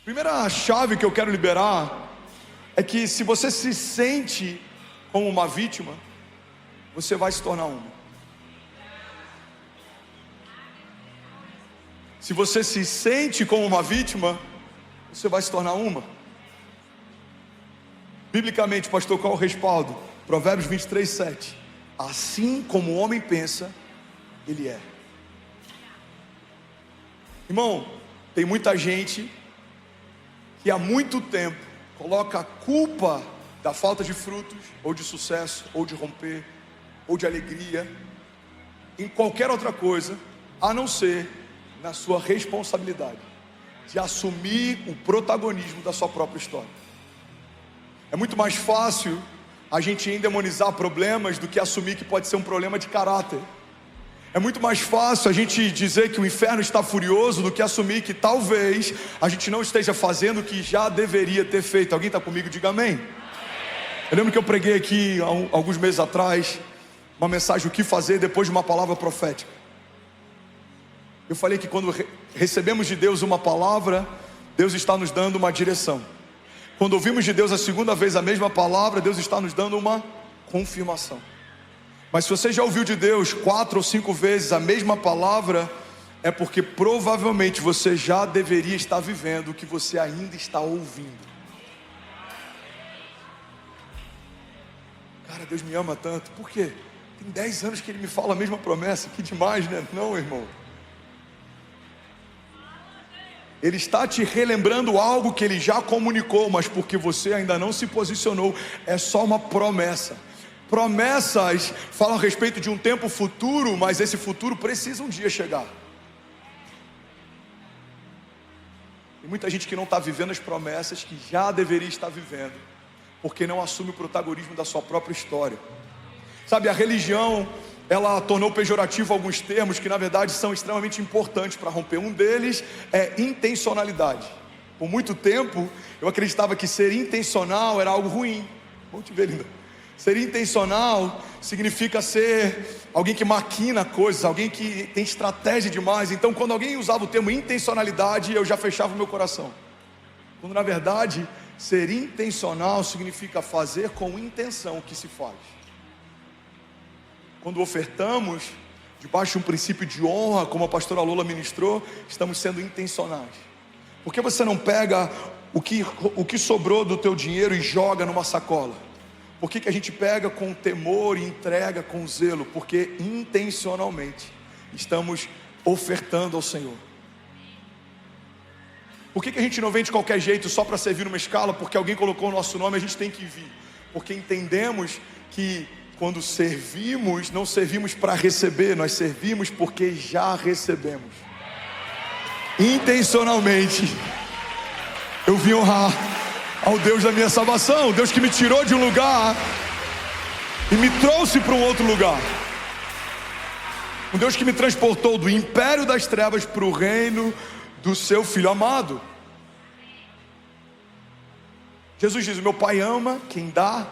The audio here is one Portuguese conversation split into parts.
Primeira chave que eu quero liberar é que se você se sente como uma vítima, você vai se tornar uma. Se você se sente como uma vítima, você vai se tornar uma. Biblicamente, pastor, qual é o respaldo? Provérbios 23, 7. Assim como o homem pensa, ele é. Irmão, tem muita gente que há muito tempo coloca a culpa da falta de frutos, ou de sucesso, ou de romper, ou de alegria, em qualquer outra coisa, a não ser na sua responsabilidade de assumir o protagonismo da sua própria história. É muito mais fácil a gente endemonizar problemas do que assumir que pode ser um problema de caráter. É muito mais fácil a gente dizer que o inferno está furioso do que assumir que talvez a gente não esteja fazendo o que já deveria ter feito. Alguém está comigo? Diga amém. Eu lembro que eu preguei aqui há alguns meses atrás uma mensagem, o que fazer depois de uma palavra profética. Eu falei que quando recebemos de Deus uma palavra, Deus está nos dando uma direção. Quando ouvimos de Deus a segunda vez a mesma palavra, Deus está nos dando uma confirmação. Mas se você já ouviu de Deus 4 ou 5 vezes a mesma palavra, é porque provavelmente você já deveria estar vivendo o que você ainda está ouvindo. Cara, Deus me ama tanto. Por quê? Tem 10 anos que Ele me fala a mesma promessa. Que demais, né? Não, irmão. Ele está te relembrando algo que Ele já comunicou, mas porque você ainda não se posicionou, é só uma promessa. Promessas falam a respeito de um tempo futuro, mas esse futuro precisa um dia chegar. Tem muita gente que não está vivendo as promessas que já deveria estar vivendo, porque não assume o protagonismo da sua própria história. Sabe, a religião, ela tornou pejorativo alguns termos que na verdade são extremamente importantes para romper. Um deles é intencionalidade. Por muito tempo eu acreditava que ser intencional era algo ruim. Vamos te ver, linda. Ser intencional significa ser alguém que maquina coisas, alguém que tem estratégia demais. Então quando alguém usava o termo intencionalidade, eu já fechava o meu coração. Quando na verdade ser intencional significa fazer com intenção o que se faz. Quando ofertamos debaixo de um princípio de honra, como a pastora Lola ministrou, estamos sendo intencionais. Por que você não pega o que sobrou do teu dinheiro e joga numa sacola? Por que a gente pega com temor e entrega com zelo? Porque intencionalmente estamos ofertando ao Senhor. Por que a gente não vem de qualquer jeito só para servir numa escala? Porque alguém colocou o nosso nome, a gente tem que vir. Porque entendemos que quando servimos, não servimos para receber, nós servimos porque já recebemos. Intencionalmente eu vim honrar ao Deus da minha salvação, o Deus que me tirou de um lugar e me trouxe para um outro lugar. Um Deus que me transportou do império das trevas para o reino do seu Filho amado. Jesus diz: o meu Pai ama quem dá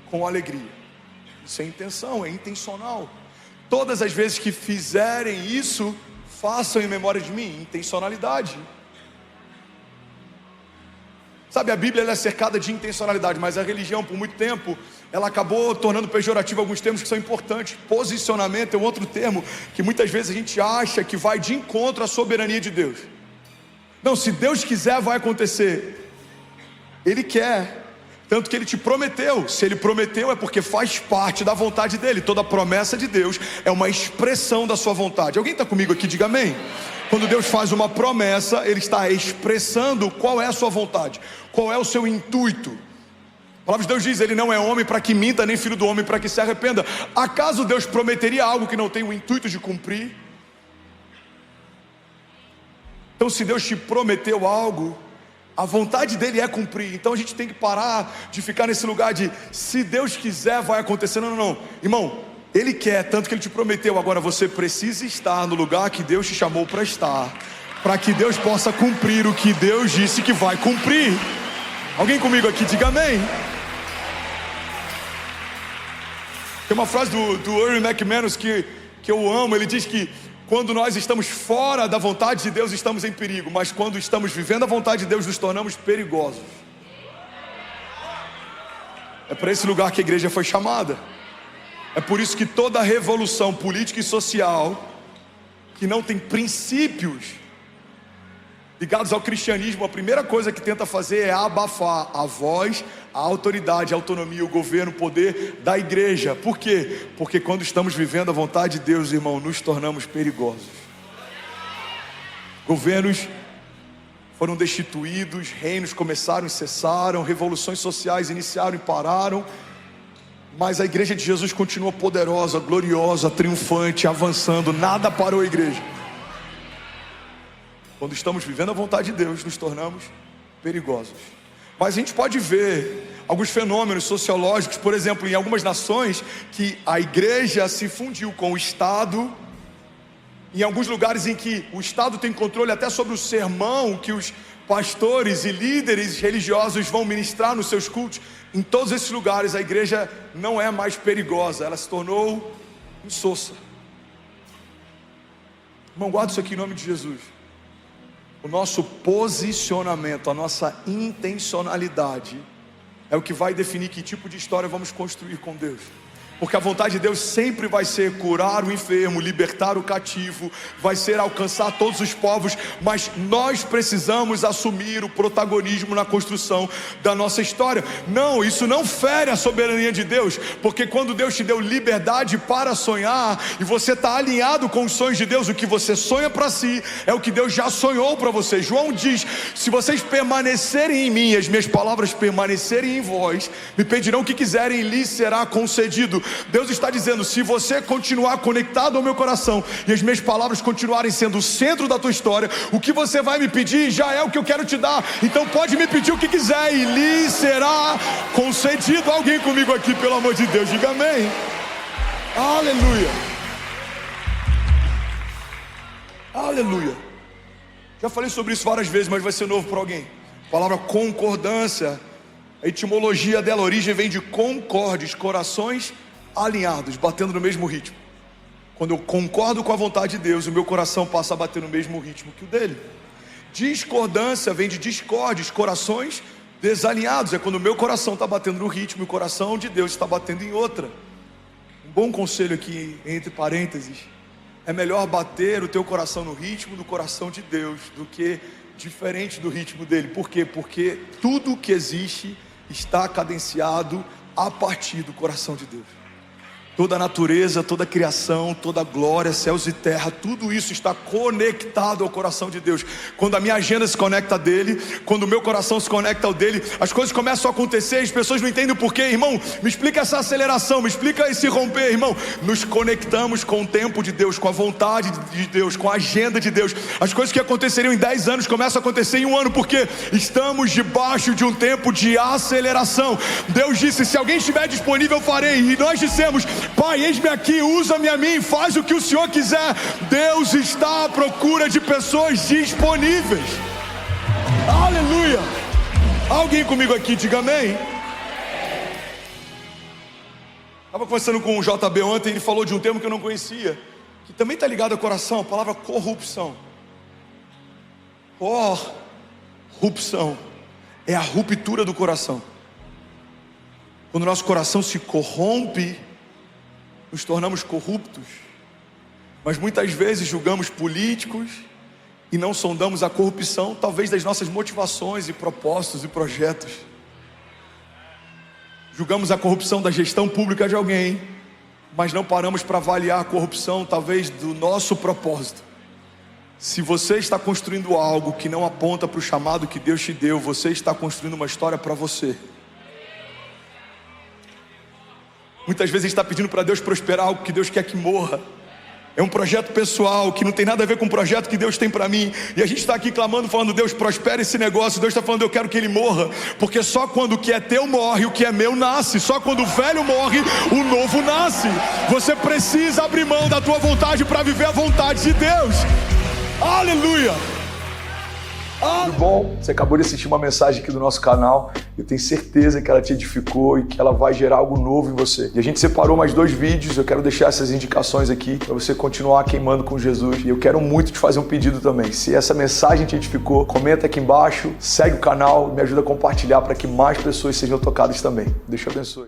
com alegria. Isso é intenção, é intencional. Todas as vezes que fizerem isso, façam em memória de mim. Intencionalidade. Sabe, a Bíblia ela é cercada de intencionalidade, mas a religião por muito tempo ela acabou tornando pejorativo alguns termos que são importantes. Posicionamento é um outro termo que muitas vezes a gente acha que vai de encontro à soberania de Deus. Não, se Deus quiser vai acontecer. Ele quer, tanto que Ele te prometeu. Se Ele prometeu é porque faz parte da vontade dEle. Toda promessa de Deus é uma expressão da sua vontade. Alguém está comigo aqui? Diga amém. Quando Deus faz uma promessa, Ele está expressando qual é a sua vontade, qual é o seu intuito. A palavra de Deus diz: Ele não é homem para que minta, nem filho do homem para que se arrependa. Acaso Deus prometeria algo que não tem o intuito de cumprir? Então se Deus te prometeu algo, a vontade dEle é cumprir. Então a gente tem que parar de ficar nesse lugar de se Deus quiser vai acontecer. Não, irmão, Ele quer, tanto que Ele te prometeu. Agora você precisa estar no lugar que Deus te chamou para estar, para que Deus possa cumprir o que Deus disse que vai cumprir. Alguém comigo aqui? Diga amém. Tem uma frase do Erwin McManus que eu amo. Ele diz que Quando nós estamos fora da vontade de Deus, estamos em perigo. Mas quando estamos vivendo a vontade de Deus, nos tornamos perigosos. É para esse lugar que a igreja foi chamada. É por isso que toda revolução política e social que não tem princípios ligados ao cristianismo, a primeira coisa que tenta fazer é abafar a voz, a autoridade, a autonomia, o governo, o poder da igreja. Por quê? Porque quando estamos vivendo a vontade de Deus, irmão, nos tornamos perigosos. Governos foram destituídos, reinos começaram e cessaram, revoluções sociais iniciaram e pararam, mas a igreja de Jesus continua poderosa, gloriosa, triunfante, avançando. Nada parou a igreja. Quando estamos vivendo a vontade de Deus, nos tornamos perigosos. Mas a gente pode ver alguns fenômenos sociológicos, por exemplo, em algumas nações, que a igreja se fundiu com o Estado. Em alguns lugares em que o Estado tem controle até sobre o sermão que os pastores e líderes religiosos vão ministrar nos seus cultos. Em todos esses lugares a igreja não é mais perigosa, ela se tornou insossa. Irmão, guarda isso aqui em nome de Jesus. O nosso posicionamento, a nossa intencionalidade é o que vai definir que tipo de história vamos construir com Deus. Porque a vontade de Deus sempre vai ser curar o enfermo, libertar o cativo, vai ser alcançar todos os povos, mas nós precisamos assumir o protagonismo na construção da nossa história. Não, isso não fere a soberania de Deus, porque quando Deus te deu liberdade para sonhar, e você está alinhado com os sonhos de Deus, o que você sonha para si, é o que Deus já sonhou para você. João diz, se vocês permanecerem em mim, as minhas palavras permanecerem em vós, me pedirão o que quiserem e lhes será concedido. Deus está dizendo, se você continuar conectado ao meu coração e as minhas palavras continuarem sendo o centro da tua história, o que você vai me pedir já é o que eu quero te dar. Então pode me pedir o que quiser e lhe será concedido. Alguém comigo aqui, pelo amor de Deus, diga amém. Aleluia. Aleluia. Já falei sobre isso várias vezes, mas vai ser novo para alguém. A palavra concordância, a etimologia dela, a origem vem de concordes, corações alinhados, batendo no mesmo ritmo. Quando eu concordo com a vontade de Deus, o meu coração passa a bater no mesmo ritmo que o dele. Discordância vem de discordes, corações desalinhados. É quando o meu coração está batendo no ritmo e o coração de Deus está batendo em outra. Um bom conselho aqui, entre parênteses, é melhor bater o teu coração no ritmo do coração de Deus do que diferente do ritmo dele. Por quê? Porque tudo que existe está cadenciado a partir do coração de Deus. Toda a natureza, toda a criação, toda a glória, céus e terra, tudo isso está conectado ao coração de Deus. Quando a minha agenda se conecta a dele, quando o meu coração se conecta ao dele, as coisas começam a acontecer, as pessoas não entendem o porquê. Irmão, me explica essa aceleração, me explica esse romper. Irmão, nos conectamos com o tempo de Deus, com a vontade de Deus, com a agenda de Deus. As coisas que aconteceriam em 10 anos começam a acontecer em um ano, porque estamos debaixo de um tempo de aceleração. Deus disse, se alguém estiver disponível eu farei, e nós dissemos, Pai, eis-me aqui, usa-me a mim, faz o que o Senhor quiser. Deus está à procura de pessoas disponíveis. Aleluia. Alguém comigo aqui, diga amém. Estava conversando com o JB ontem, ele falou de um termo que eu não conhecia, que também está ligado ao coração, a palavra corrupção. Corrupção é a ruptura do coração. Quando o nosso coração se corrompe, nos tornamos corruptos. Mas muitas vezes julgamos políticos e não sondamos a corrupção, talvez das nossas motivações e propósitos e projetos. Julgamos a corrupção da gestão pública de alguém, mas não paramos para avaliar a corrupção talvez do nosso propósito. Se você está construindo algo que não aponta para o chamado que Deus te deu, você está construindo uma história para você. Muitas vezes a gente está pedindo para Deus prosperar algo que Deus quer que morra. É um projeto pessoal que não tem nada a ver com o projeto que Deus tem para mim. E a gente está aqui clamando, falando, Deus, prospera esse negócio. Deus está falando, eu quero que ele morra. Porque só quando o que é teu morre, o que é meu nasce. Só quando o velho morre, o novo nasce. Você precisa abrir mão da tua vontade para viver a vontade de Deus. Aleluia. Tudo bom? Você acabou de assistir uma mensagem aqui do nosso canal. Eu tenho certeza que ela te edificou e que ela vai gerar algo novo em você. E a gente separou mais 2 vídeos. Eu quero deixar essas indicações aqui para você continuar queimando com Jesus. E eu quero muito te fazer um pedido também. Se essa mensagem te edificou, comenta aqui embaixo, segue o canal, me ajuda a compartilhar para que mais pessoas sejam tocadas também. Deus te abençoe.